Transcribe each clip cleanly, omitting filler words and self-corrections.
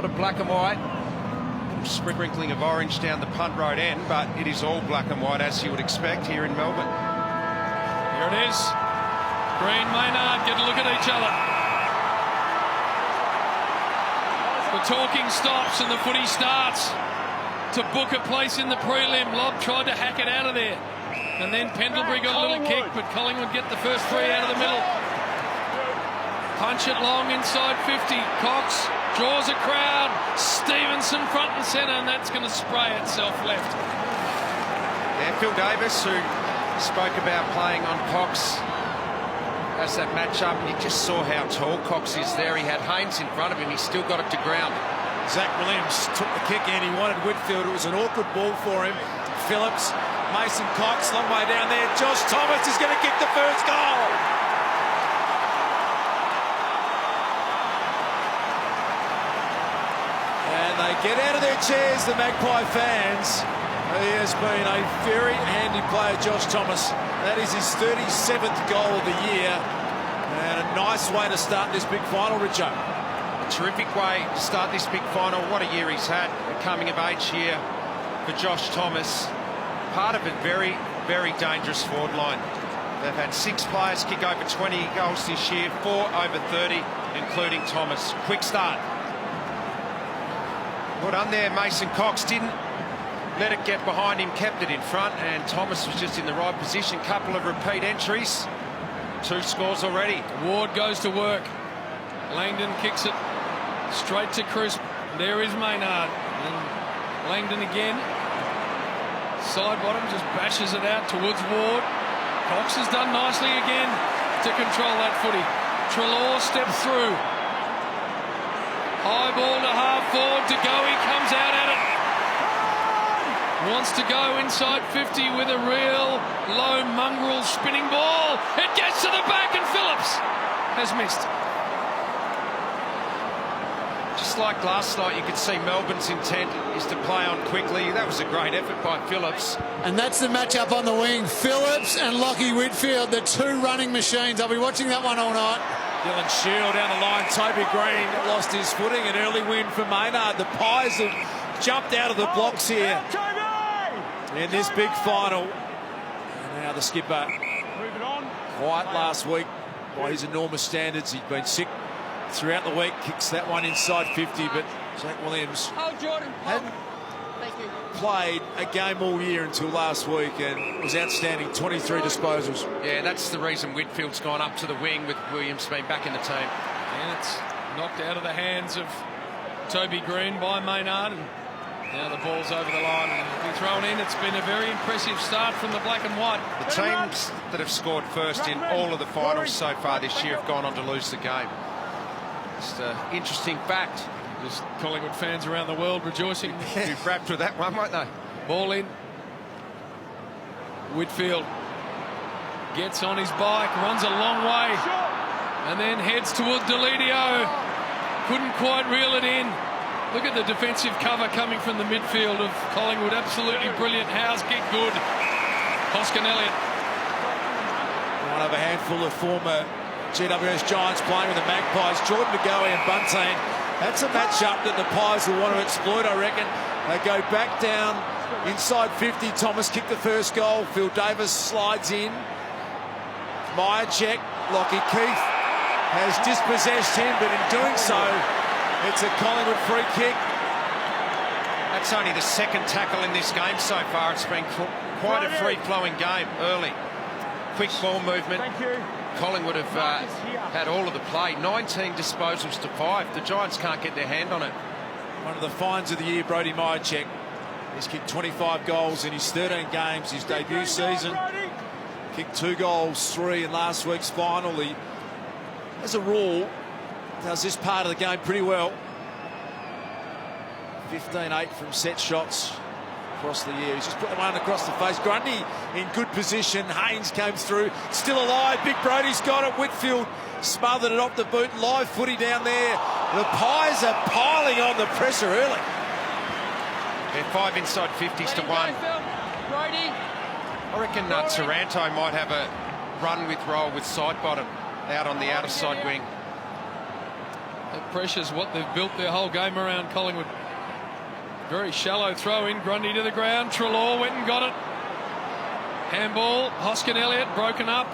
sort of black and white. Sprinkling of orange down the punt road end, but it is all black and white as you would expect here in Melbourne. Here it is. Green, Maynard get a look at each other. The talking stops and the footy starts to book a place in the prelim. Lobb tried to hack it out of there, and then Pendlebury got a little kick, but Collingwood get the first three out of the middle. Punch it long inside 50. Cox draws a crowd. Stevenson front and centre, and that's going to spray itself left. Yeah, Phil Davis, who spoke about playing on Cox as that match-up, and you just saw how tall Cox is there. He had Haynes in front of him. He still got it to ground. Zach Williams took the kick in. He wanted Whitfield. It was an awkward ball for him. Phillips, Mason Cox, long way down there. Josh Thomas is going to kick the first goal. They get out of their chairs, the Magpie fans. He has been a very handy player, Josh Thomas. That is his 37th goal of the year, and a nice way to start this big final, Richo. A terrific way to start this big final. What a year he's had, a coming of age year for Josh Thomas. Part of a very, very dangerous forward line. They've had 6 players kick over 20 goals this year, 4 over 30, including Thomas. Quick start. Well done there, Mason Cox didn't let it get behind him, kept it in front, and Thomas was just in the right position. Couple of repeat entries, 2 scores already. Ward goes to work. Langdon kicks it straight to Crisp. There is Maynard. And Langdon again. Side bottom just bashes it out towards Ward. Cox has done nicely again to control that footy. Treloar steps through. High ball to half forward to go. He comes out at it. Wants to go inside 50 with a real low mongrel spinning ball. It gets to the back and Phillips has missed. Just like last night, you could see Melbourne's intent is to play on quickly. That was a great effort by Phillips. And that's the matchup on the wing. Phillips and Lachie Whitfield, the 2 running machines. I'll be watching that one all night. Dylan Shield down the line. Toby Green lost his footing. An early win for Maynard. The Pies have jumped out of the blocks here in this big final. And now the skipper, quiet last week by his enormous standards. He'd been sick throughout the week. Kicks that one inside 50, but Zach Williams hadn't played a game all year until last week and was outstanding. 23 disposals. Yeah, that's the reason Whitfield's gone up to the wing with Williams being back in the team. And it's knocked out of the hands of Toby Green by Maynard, and now the ball's over the line and will be thrown in. It's been a very impressive start from the black and white. The teams that have scored first in all of the finals so far this year have gone on to lose the game. Just an interesting fact. Just Collingwood fans around the world rejoicing. You've wrapped with that one, won't they? Ball in. Whitfield gets on his bike, runs a long way, and then heads toward Deledio. Couldn't quite reel it in. Look at the defensive cover coming from the midfield of Collingwood. Absolutely brilliant. Howe's kick good. Hoskin Elliott. One of a handful of former GWS Giants playing with the Magpies. Jordan DeGoey and Buntain. That's a matchup that the Pies will want to exploit, I reckon. They go back down inside 50. Thomas kicked the first goal. Phil Davis slides in. Myercheck. Lockie Keith has dispossessed him, but in doing so, it's a Collingwood free kick. That's only the 2nd tackle in this game so far. It's been quite a free-flowing game early. Quick ball movement. Thank you. Collingwood have had all of the play. 19 disposals to 5. The Giants can't get their hand on it. One of the finds of the year, Brody Myercheck. He's kicked 25 goals in his 13 games, his debut season. Kicked 2 goals, 3 in last week's final. He, as a rule, does this part of the game pretty well. 15-8 from set shots across the year. He's just put the one across the face. Grundy in good position. Haynes came through. Still alive. Big Brody's got it. Whitfield smothered it off the boot. Live footy down there. The Pies are piling on the pressure early. They're 5 inside 50s to 1. I reckon Taranto might have a run with roll with side bottom out on the outer side wing. That pressure's what they've built their whole game around, Collingwood. Very shallow throw in. Grundy to the ground. Treloar went and got it. Handball. Hoskin Elliott broken up.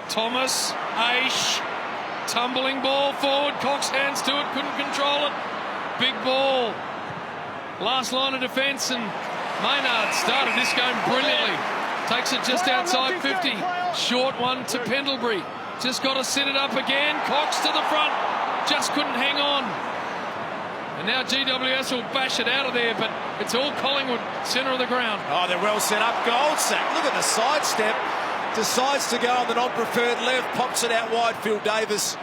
Thomas. Aish. Tumbling ball forward. Cox hands to it. Couldn't control it. Big ball. Last line of defence, and Maynard started this game brilliantly. Takes it just outside 50. Short one to Pendlebury. Just got to set it up again. Cox to the front. Just couldn't hang on. And now GWS will bash it out of there, but it's all Collingwood, centre of the ground. Oh, they're well set up. Goldsack, look at the sidestep. Decides to go on the non-preferred left. Pops it out wide. Phil Davis.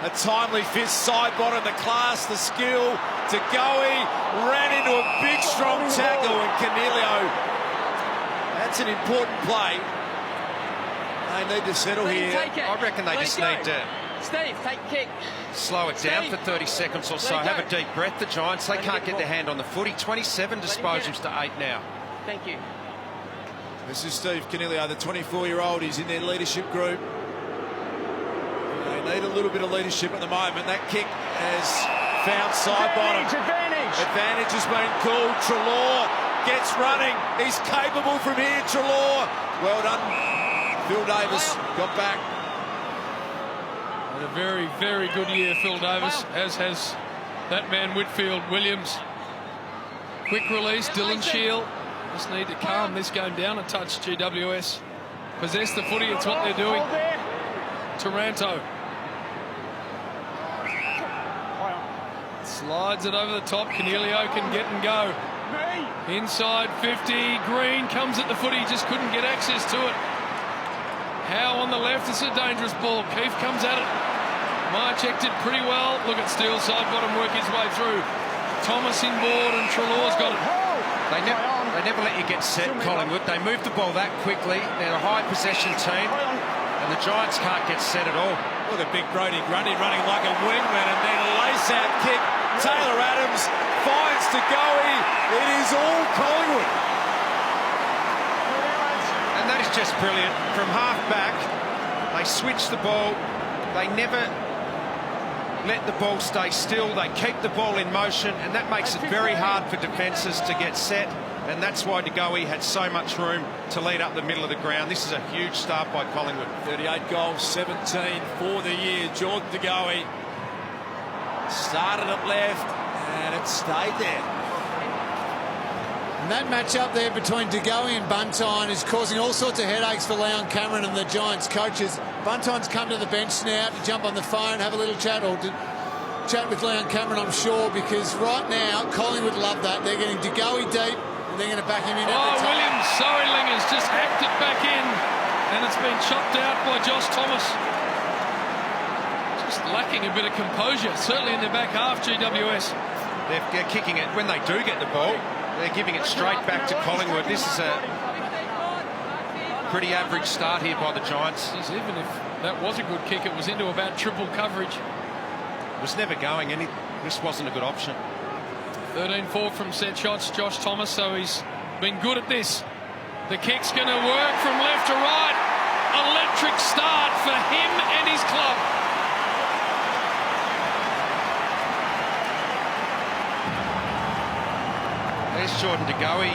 A timely fist. Side bottom, the class, the skill. To Goey. Ran into a big, strong tackle. And Canelio. That's an important play. They need to settle here. I reckon they just need to Steve, take kick. slow it down for 30 seconds or so. Have a deep breath, the Giants. They can't get their hand on the footy. 27 disposals to 8 now. Thank you. This is Steve Canelio, the 24-year-old. He's in their leadership group. They need a little bit of leadership at the moment. That kick has found side bottom. Advantage has been called. Treloar gets running. He's capable from here, Treloar. Well done. Phil Davis got back. Had a very, very good year, Phil Davis, as has that man Whitfield. Williams. Quick release, Dylan Shield. Just need to calm this game down a touch, GWS. Possess the footy, it's what they're doing. Taranto. Slides it over the top. Canelio can get and go. Inside 50. Green comes at the footy, just couldn't get access to it. Howe on the left, it's a dangerous ball. Keefe comes at it. Marchek did pretty well. Look at Steele, side bottom, work his way through. Thomas inboard and Treloar's got it. They never let you get set, Collingwood. They move the ball that quickly. They're a high possession team, and the Giants can't get set at all. Look at big Brody Grundy running like a wingman, and then a lace-out kick. Taylor Adams finds to Goey. It is all Collingwood. And that is just brilliant. From half back, they switch the ball. They never let the ball stay still. They keep the ball in motion, and that makes it very hard for defences to get set. And that's why De Goey had so much room to lead up the middle of the ground. This is a huge start by Collingwood. 38 goals, 17 for the year. Jordan De Goey started at left, and it stayed there. And that match up there between De Goey and Buntine is causing all sorts of headaches for Leon Cameron and the Giants coaches. Buntine's come to the bench now to jump on the phone, have a little chat, or to chat with Leon Cameron, I'm sure, because right now Collingwood love that. They're getting De Goey deep, and they're going to back him in every time. Williams, Sorryling has just hacked it back in, and it's been chopped out by Josh Thomas. Just lacking a bit of composure, certainly in the back half, GWS. They're kicking it. When they do get the ball, they're giving it straight back to Collingwood. This is a pretty average start here by the Giants. Jeez, even if that was a good kick, it was into about triple coverage. It was never going, and this wasn't a good option. 13-4 from set shots, Josh Thomas, so he's been good at this. The kick's going to work from left to right. Electric start for him and his club. There's Jordan De Goey.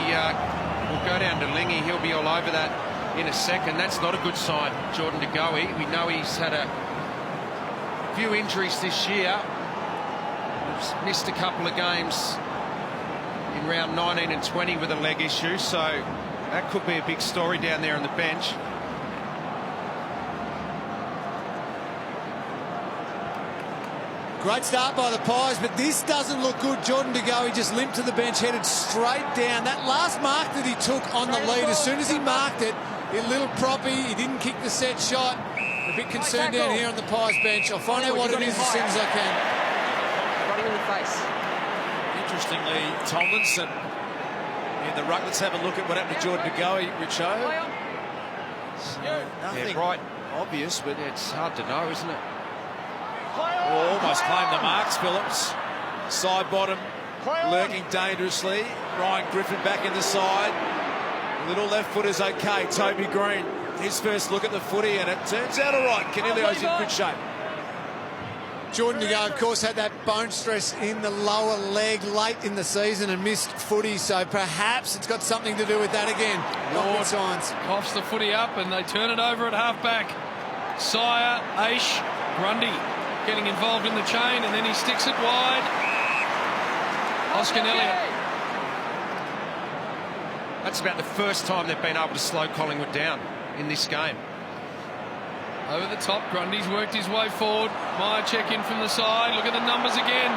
We'll go down to Lingy. He'll be all over that in a second. That's not a good sign, Jordan De Goey. We know he's had a few injuries this year. He's missed a couple of games in round 19 and 20 with a leg issue, so that could be a big story down there on the bench. Great start by the Pies, but this doesn't look good. Jordan De Goey just limped to the bench, headed straight down. That last mark that he took on the lead, as soon as he marked it, a little proppy, he didn't kick the set shot. A bit concerned down here on the Pies bench. I'll find out what it is as soon as I can. Got him in the face. Interestingly, Tomlinson in the ruck. Let's have a look at what happened to Jordan De Goey, Richo. Nothing right. obvious, but It's hard to know, isn't it? almost claimed the marks, Phillips. Side bottom, lurking dangerously. Ryan Griffin back in the side. Little left foot is okay. Toby Green, his first look at the footy, and it turns out all right. Canelio's in good shape. Jordan De Goey, of course, had that bone stress in the lower leg late in the season and missed footy, so perhaps it's got something to do with that again. Not good signs. Coughs the footy up and they turn it over at half-back. Sire, Aish, Grundy getting involved in the chain, and then he sticks it wide. Oscar Elliott. That's about the first time they've been able to slow Collingwood down in this game. Over the top, Grundy's worked his way forward. Meyer check in from the side. Look at the numbers again.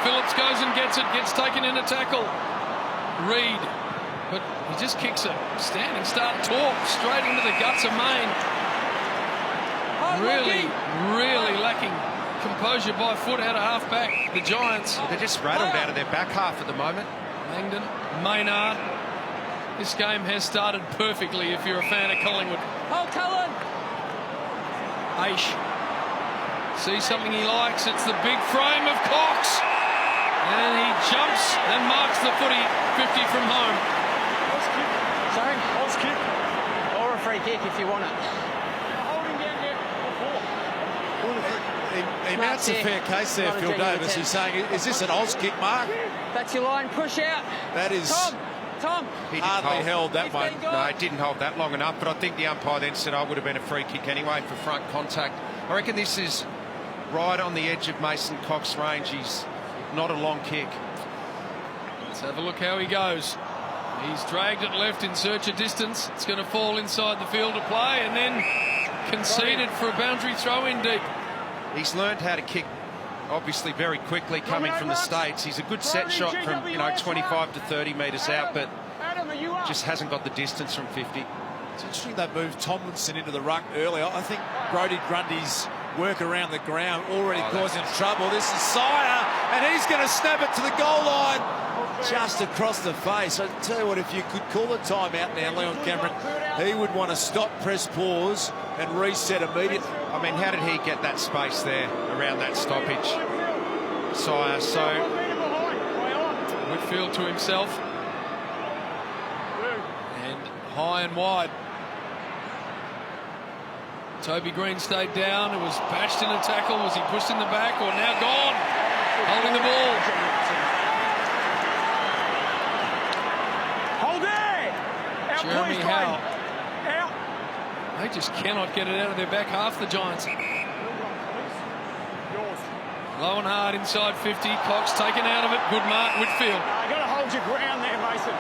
Phillips goes and gets it. Gets taken in a tackle. Reid. But he just kicks a standing start talk straight into the guts of Main. Really lacking composure by foot out of half-back. The Giants. They're just rattled out of their back half at the moment. Langdon, Maynard. This game has started perfectly if you're a fan of Collingwood. Oh, Cullen! Aish sees something he likes. It's the big frame of Cox. And he jumps and marks the footy 50 from home. Sorry? Oz kick. Or a free kick if you want it. He mounts a fair case there, Phil Davis. He's saying, is this an Oz kick, Mark? That's your line. Push out. That is Tom. He hardly held that one. No, it didn't hold that long enough, but I think the umpire then said, it would have been a free kick anyway for front contact. I reckon this is right on the edge of Mason Cox range. He's not a long kick. Let's have a look how he goes. He's dragged it left in search of distance. It's going to fall inside the field of play and then conceded for a boundary throw in deep. He's learned how to kick, obviously, very quickly coming from the States. He's a good set shot from, 25 to 30 metres out, but just hasn't got the distance from 50. It's interesting they moved Tomlinson into the ruck earlier. I think Brodie Grundy's work around the ground already causing trouble. This is Sire, and he's going to snap it to the goal line just across the face. I tell you what, if you could call a timeout now, Leon Cameron, he would want to stop, press pause and reset immediately. I mean, how did he get that space there around that stoppage? Sire, so Whitfield to himself. And high and wide. Toby Green stayed down. It was bashed in a tackle. Was he pushed in the back or now gone? Holding the ball. Hold it! Out, Jeremy please, Howe. Out. They just cannot get it out of their back half, the Giants. Low and hard inside 50. Cox taken out of it. Good mark, Whitfield. You got to hold your ground there, Mason.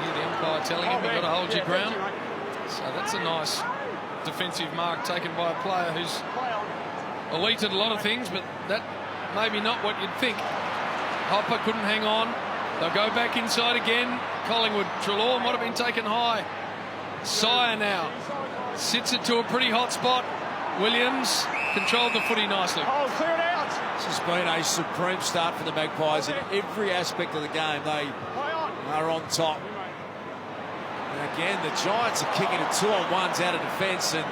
Hear the umpire telling him you've got to hold your ground. So that's a nice defensive mark taken by a player who's elite at a lot of things, but that maybe not what you'd think. Hopper couldn't hang on. They'll go back inside again. Collingwood. Treloar might have been taken high. Sire now sits it to a pretty hot spot. Williams controlled the footy nicely. Oh, clear it out. This has been a supreme start for the Magpies in every aspect of the game. They are on top. And again, the Giants are kicking it 2-on-1s out of defence, and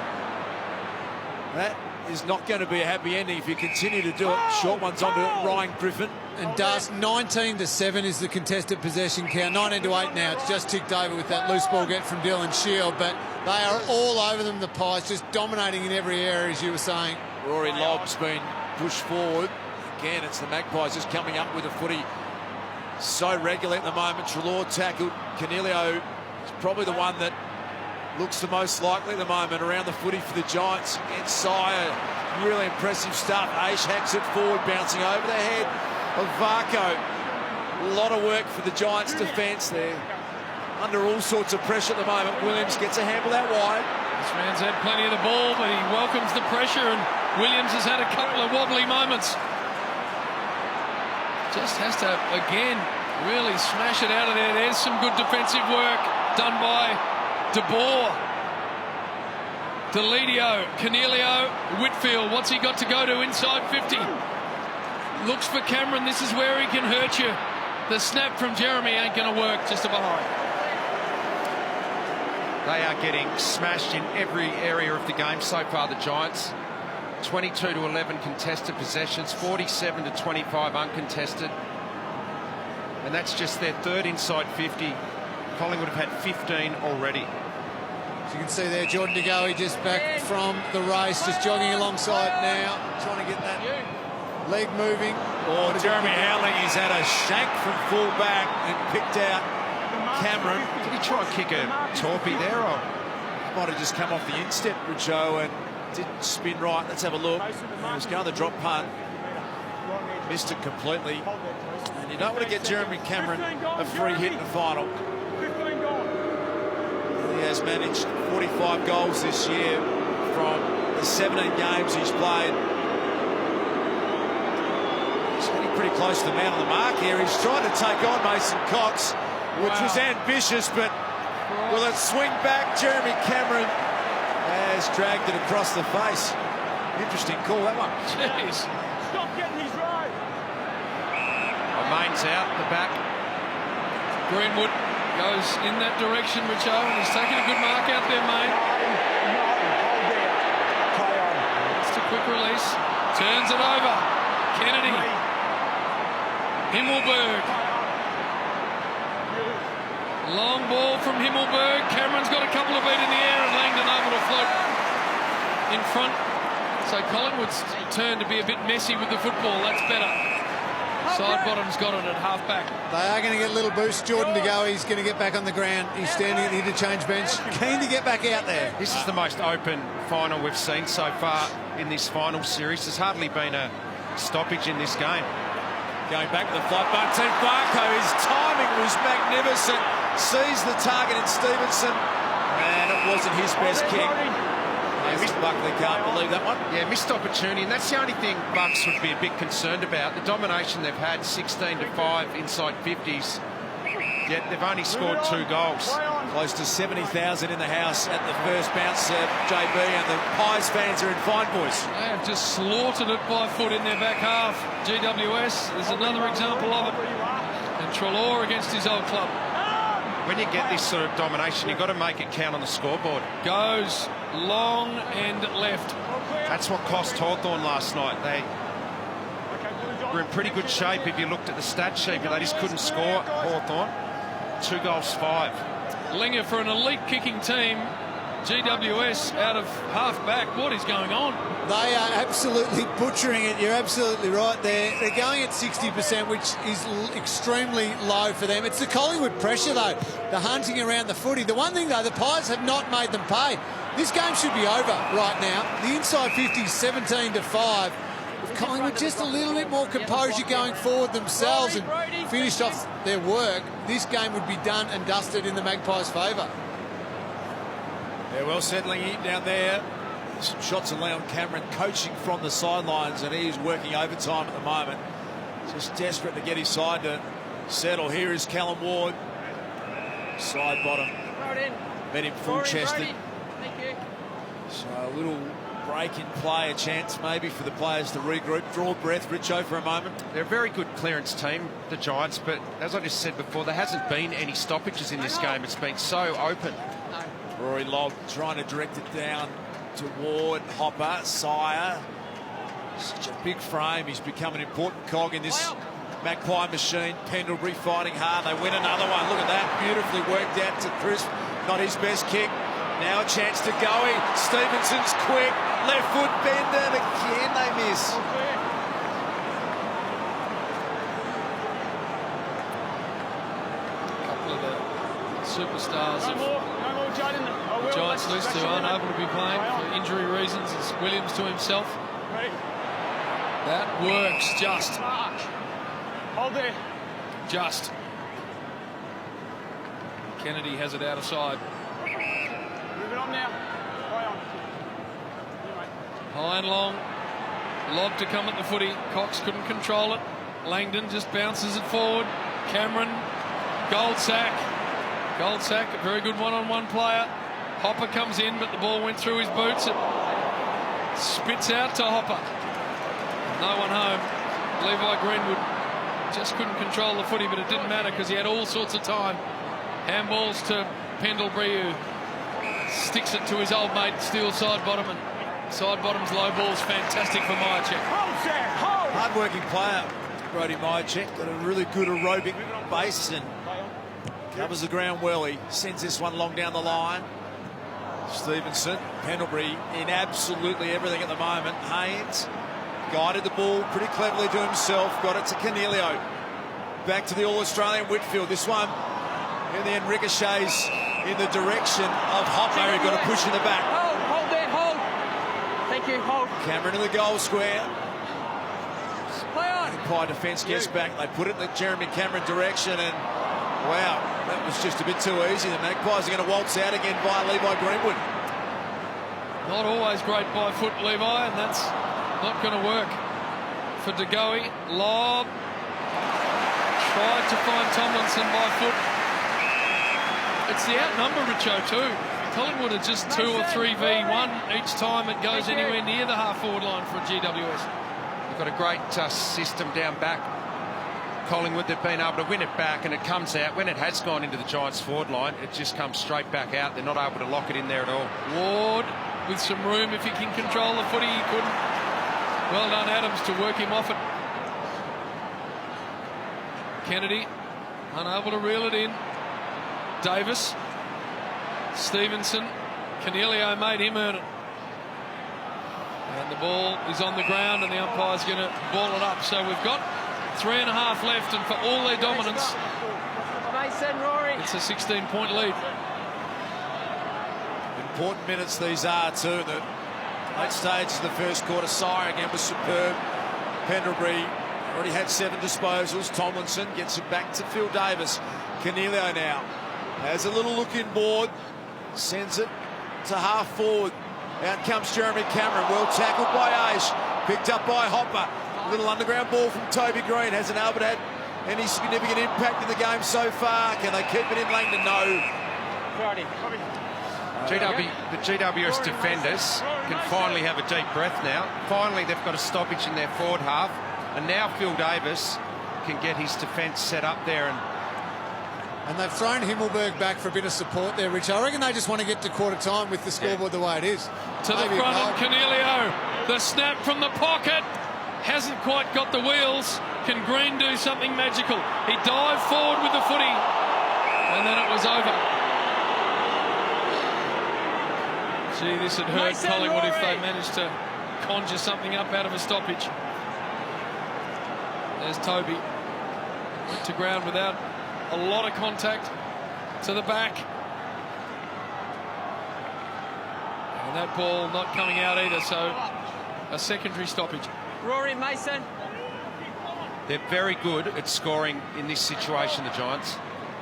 that is not going to be a happy ending if you continue to do it. Short ones onto Ryan Griffin. And Dust, 19-7 is the contested possession count. 19-8 now. It's just ticked over with that loose ball get from Dylan Shield, but they are all over them, the Pies, just dominating in every area, as you were saying. Rory Lobb's been pushed forward. Again, it's the Magpies just coming up with the footy so regularly at the moment. Treloar tackled. Canelio is probably the one that looks the most likely at the moment around the footy for the Giants. Against Sire, really impressive stuff. Aish hacks it forward, bouncing over the head of Varco. A lot of work for the Giants' defence there. Under all sorts of pressure at the moment. Williams gets a handle out wide. This man's had plenty of the ball, but he welcomes the pressure, and Williams has had a couple of wobbly moments. Just has to, again, really smash it out of there. There's some good defensive work done by De Boer. Deledio, Canelio, Whitfield. What's he got to go to inside 50? Looks for Cameron. This is where he can hurt you. The snap from Jeremy ain't going to work. Just a behind. They are getting smashed in every area of the game so far, the Giants. 22-11 contested possessions, 47-25 uncontested. And that's just their third inside 50. Collingwood have had 15 already. As you can see there, Jordan De Goey just back from the race, just jogging alongside now, trying to get that leg moving. Oh, Jeremy Howling, he's had a shank from full back and picked out Cameron. Did he try and kick a torpy there? Or Might have just come off the instep, Richo, and didn't spin right. Let's have a look. He was going the drop punt. Missed it completely. And you don't want to get Jeremy Cameron a free hit in the final. He has managed 45 goals this year from the 17 games he's played. He's getting pretty close to the man on the mark here. He's trying to take on Mason Cox, which was ambitious, but will it swing back? Jeremy Cameron has dragged it across the face. Interesting call, that one. Jeez. Stop getting his right. Main's out the back. Greenwood goes in that direction, Richo, and he's taking a good mark out there, mate. Just a quick release. Turns it over. Kennedy. Himmelberg. Long ball from Himmelberg. Cameron's got a couple of feet in the air and Langdon able to float in front. So Collingwood's turn to be a bit messy with the football. That's better. Side bottom's got it at half-back. They are going to get a little boost. Jordan De Goey, he's going to get back on the ground. He's standing at the interchange bench, keen to get back out there. This is the most open final we've seen so far in this final series. There's hardly been a stoppage in this game. Going back to the flight, Martin Barco, his timing was magnificent. Sees the target in Stevenson, and it wasn't his best kick. Mr. Buckley can't believe that one. Yeah, missed opportunity, and that's the only thing Bucks would be a bit concerned about. The domination they've had, 16-5 inside 50s, yet they've only scored 2 goals. Close to 70,000 in the house at the first bounce, JB, and the Pies fans are in fine, boys. They have just slaughtered it by foot in their back half. GWS, there's another example of it. And Treloar against his old club. When you get this sort of domination, you've got to make it count on the scoreboard. Goes long and left. That's what cost Hawthorn last night. They were in pretty good shape if you looked at the stat sheet, but they just couldn't score. Hawthorn, 2 goals, 5. Linger for an elite kicking team. GWS out of half-back. What is going on? They are absolutely butchering it. You're absolutely right there. They're going at 60%, which is extremely low for them. It's the Collingwood pressure, though. The hunting around the footy. The one thing, though, the Pies have not made them pay. This game should be over right now. The inside 50 is 17-5. If Collingwood just a little bit more composure going forward themselves and finished off their work, this game would be done and dusted in the Magpies' favour. Yeah, well, settling in down there. Some shots of Leon Cameron coaching from the sidelines, and he's working overtime at the moment. Just desperate to get his side to settle. Here is Callum Ward. Side bottom. Met him full-chested. So a little break in play, a chance maybe for the players to regroup, draw breath. Richo for a moment. They're a very good clearance team, the Giants, but as I just said before, there hasn't been any stoppages in this game. It's been so open. Rory Lobb trying to direct it down to Ward, Hopper, Sire. Such a big frame. He's become an important cog in this Magpie machine. Pendlebury fighting hard. They win another one. Look at that. Beautifully worked out to Crisp. Not his best kick. Now a chance to go. Stevenson's quick. Left foot bender. And again they miss. A couple of the superstars of the Giants list who aren't able to be playing for injury reasons. It's Williams to himself. That works just. Hold there. Just. Kennedy has it out of side. Move it on now. Play on. High and long. Lob to come at the footy. Cox couldn't control it. Langdon just bounces it forward. Cameron. Goldsack. Goldsack, a very good one-on-one player. Hopper comes in, but the ball went through his boots. It spits out to Hopper. No one home. Levi Greenwood just couldn't control the footy, but it didn't matter because he had all sorts of time. Handballs to Pendlebury, who sticks it to his old mate, Steele side bottom, and side bottom's low ball's fantastic for Myercheck. Hard-working player, Brody Myercheck. Got a really good aerobic base and covers the ground well. He sends this one long down the line. Stevenson, Pendlebury in absolutely everything at the moment. Haynes guided the ball pretty cleverly to himself, got it to Cornelio. Back to the All-Australian Whitfield. This one, in the end, ricochets in the direction of Hopper, who got a push in the back. Hold there, hold. Thank you, hold. Cameron in the goal square. Play on. Empire defence gets back. They put it in the Jeremy Cameron direction, and wow, that was just a bit too easy. The Magpies are going to waltz out again via Levi Greenwood. Not always great by foot, Levi, and that's not going to work for De Goey. Lob. Tried to find Tomlinson by foot. It's the outnumber, Richo, too. Collingwood are just 2 or 3v1 each time it goes anywhere near the half-forward line for GWS. They've got a great system down back. Collingwood, they've been able to win it back, and it comes out. When it has gone into the Giants' forward line, it just comes straight back out. They're not able to lock it in there at all. Ward with some room if he can control the footy. He couldn't. Well done, Adams, to work him off it. Kennedy unable to reel it in. Davis, Stevenson, Cornelio made him earn it. And the ball is on the ground, and the umpire's going to ball it up. So we've got 3.5 left, and for all their dominance, Mason, Rory. it's a 16-point lead. Important minutes these are too. The late stages of the first quarter. Sire again was superb. Pendlebury already had 7 disposals. Tomlinson gets it back to Phil Davis. Cornelio now has a little look inboard, sends it to half forward. Out comes Jeremy Cameron, well tackled by Aish, picked up by Hopper. A little underground ball from Toby Green. Hasn't Albert had any significant impact in the game so far? Can they keep it in Langdon? No. The GWS defenders can finally have a deep breath now. Finally, they've got a stoppage in their forward half, and now Phil Davis can get his defence set up there. And they've thrown Himmelberg back for a bit of support there, Rich. I reckon they just want to get to quarter time with the scoreboard the way it is. To the front of Cornelio. The snap from the pocket. Hasn't quite got the wheels. Can Green do something magical? He dived forward with the footy, and then it was over. Gee, this had hurt Collingwood if they managed to conjure something up out of a stoppage. There's Toby. Went to ground without a lot of contact to the back. And that ball not coming out either, so a secondary stoppage. Rory, Mason. They're very good at scoring in this situation, the Giants.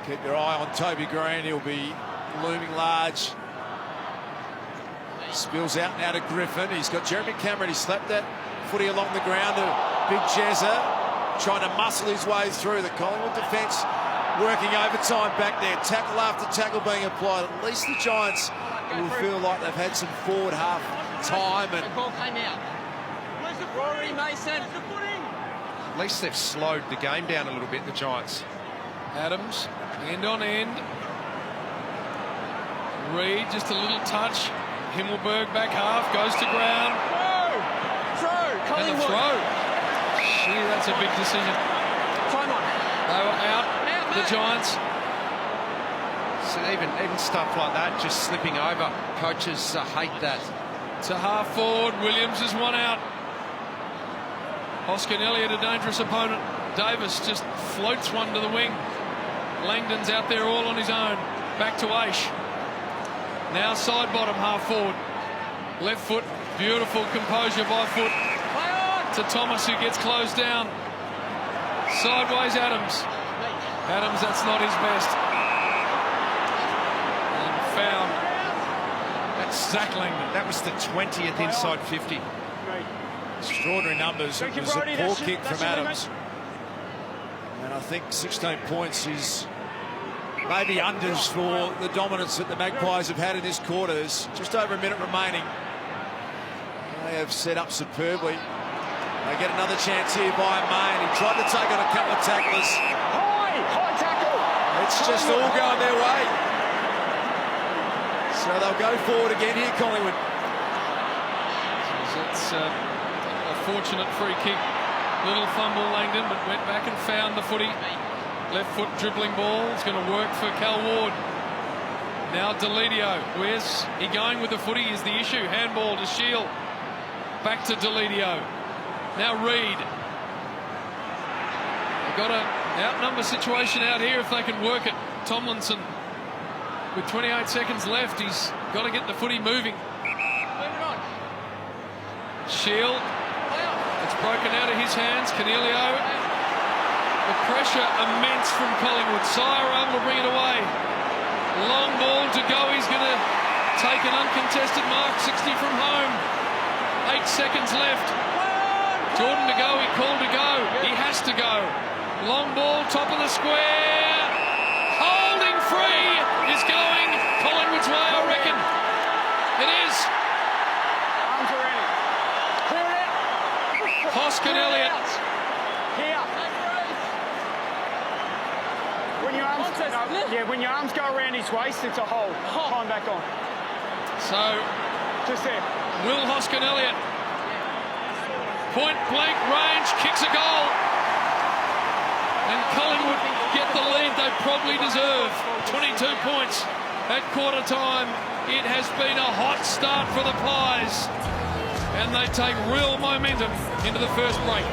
Keep your eye on Toby Green. He'll be looming large. Spills out now to Griffin. He's got Jeremy Cameron. He slapped that footy along the ground to Big Jezza, trying to muscle his way through. The Collingwood defence working overtime back there. Tackle after tackle being applied. At least the Giants will feel like they've had some forward half time. And The ball came out. Rory, Mason. At least they've slowed the game down a little bit, the Giants. Adams, end on end. Reed, just a little touch. Himmelberg back half, goes to ground. Throw. And the Collingwood. throw. Gee, that's a big decision. Time on. They were out, the Giants. So even stuff like that, just slipping over. Coaches hate that. To half forward, Williams is one out. Oscar Elliott, a dangerous opponent. Davis just floats one to the wing. Langdon's out there all on his own. Back to Aish. Now side bottom, half forward. Left foot, beautiful composure by foot. To Thomas, who gets closed down. Sideways, Adams. Adams, that's not his best. And found. That's Zach Langdon. That was the 20th inside 50. extraordinary numbers. It was a poor kick from Adams. And I think 16 points is maybe unders for the dominance that the Magpies have had in this quarter. There's just over a minute remaining. They have set up superbly. They get another chance here by Main. He tried to take on a couple of tacklers. High tackle. It's just all going their way. So they'll go forward again here, Collingwood. It's a fortunate free kick. Little fumble, Langdon, but went back and found the footy. Left foot dribbling ball. It's going to work for Cal Ward. Now Deledio. Where's he going with the footy is the issue. Handball to Shield. Back to Deledio. Now Reid. They've got an outnumber situation out here if they can work it. Tomlinson with 28 seconds left. He's got to get the footy moving. Shield. It's broken out of his hands. Canelio. The pressure immense from Collingwood. Sire able to bring it away. Long ball to go. He's going to take an uncontested mark. 60 from home. 8 seconds left. Jordan to go. He called to go. He has to go. Long ball, top of the square. Holding free is going Collingwood's way, I reckon. It is. Arms are ready. Clear it out. Hoskin Elliott. Here. When your arms go around his waist, it's a hold. Time back on. So, Just there. Will Hoskin Elliott. Point blank range, kicks a goal. And Collingwood get the lead they probably deserve. 22 points at quarter time. It has been a hot start for the Pies. And they take real momentum into the first break.